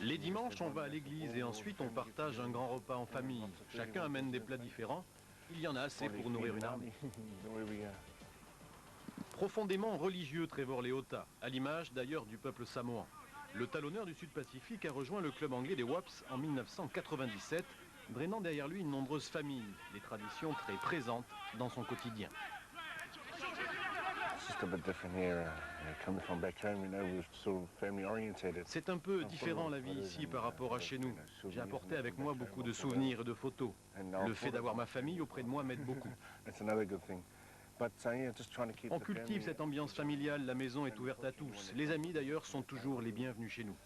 Les dimanches, on va à l'église et ensuite on partage un grand repas en famille. Chacun amène des plats différents. Il y en a assez pour nourrir une armée. Profondément religieux, Trevor Leota, à l'image d'ailleurs du peuple samoan. Le talonneur du Sud-Pacifique a rejoint le club anglais des Wasps en 1997, drainant derrière lui une nombreuse famille, des traditions très présentes dans son quotidien. C'est un peu différent la vie ici par rapport à chez nous. J'ai apporté avec moi beaucoup de souvenirs et de photos. Le fait d'avoir ma famille auprès de moi m'aide beaucoup. On cultive cette ambiance familiale, la maison est ouverte à tous. Les amis d'ailleurs sont toujours les bienvenus chez nous.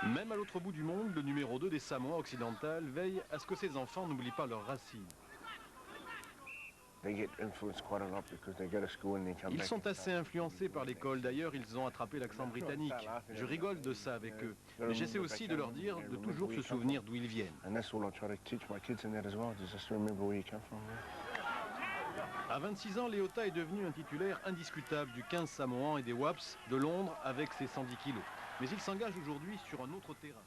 Même à l'autre bout du monde, le numéro 2 des Samoa occidentales veille à ce que ses enfants n'oublient pas leurs racines. Ils sont assez influencés par l'école, d'ailleurs ils ont attrapé l'accent britannique. Je rigole de ça avec eux, mais j'essaie aussi de leur dire de toujours se souvenir d'où ils viennent. À 26 ans, Leota est devenu un titulaire indiscutable du 15 samoan et des Wasps de Londres avec ses 110 kilos. Mais il s'engage aujourd'hui sur un autre terrain.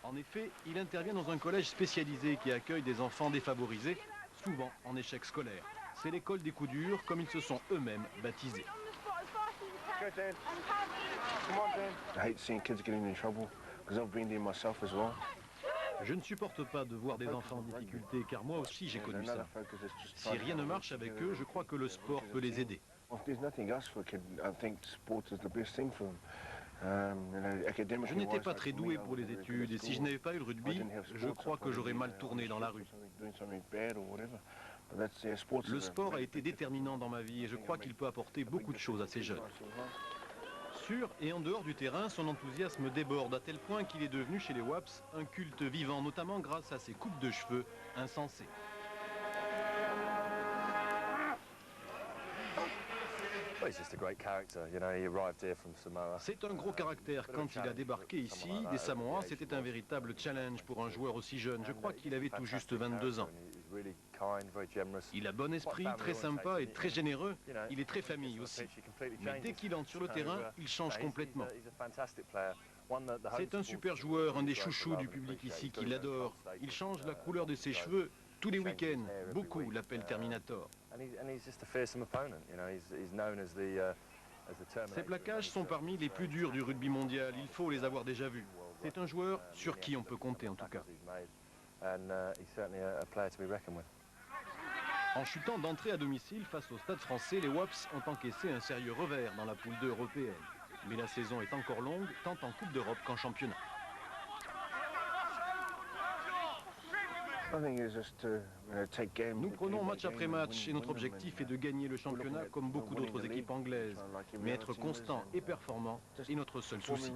En effet, il intervient dans un collège spécialisé qui accueille des enfants défavorisés, souvent en échec scolaire. C'est l'école des coups durs, comme ils se sont eux-mêmes baptisés. Je ne supporte pas de voir des enfants en difficulté, car moi aussi j'ai connu ça. Si rien ne marche avec eux, je crois que le sport peut les aider. Je n'étais pas très doué pour les études, et si je n'avais pas eu le rugby, je crois que j'aurais mal tourné dans la rue. Le sport a été déterminant dans ma vie et je crois qu'il peut apporter beaucoup de choses à ces jeunes. Sur et en dehors du terrain, son enthousiasme déborde à tel point qu'il est devenu chez les Wasps un culte vivant, notamment grâce à ses coupes de cheveux insensées. C'est un gros caractère. Quand il a débarqué ici, des Samoans, c'était un véritable challenge pour un joueur aussi jeune. Je crois qu'il avait tout juste 22 ans. Il a bon esprit, très sympa et très généreux. Il est très famille aussi. Mais dès qu'il entre sur le terrain, il change complètement. C'est un super joueur, un des chouchous du public ici qui l'adore. Il change la couleur de ses cheveux tous les week-ends. Beaucoup l'appellent Terminator. Ces plaquages sont parmi les plus durs du rugby mondial. Il faut les avoir déjà vus. C'est un joueur sur qui on peut compter en tout cas. En chutant d'entrée à domicile face au Stade français, les Wasps ont encaissé un sérieux revers dans la poule 2 européenne. Mais la saison est encore longue, tant en Coupe d'Europe qu'en championnat. Nous prenons match après match et notre objectif est de gagner le championnat comme beaucoup d'autres équipes anglaises. Mais être constant et performant est notre seul souci.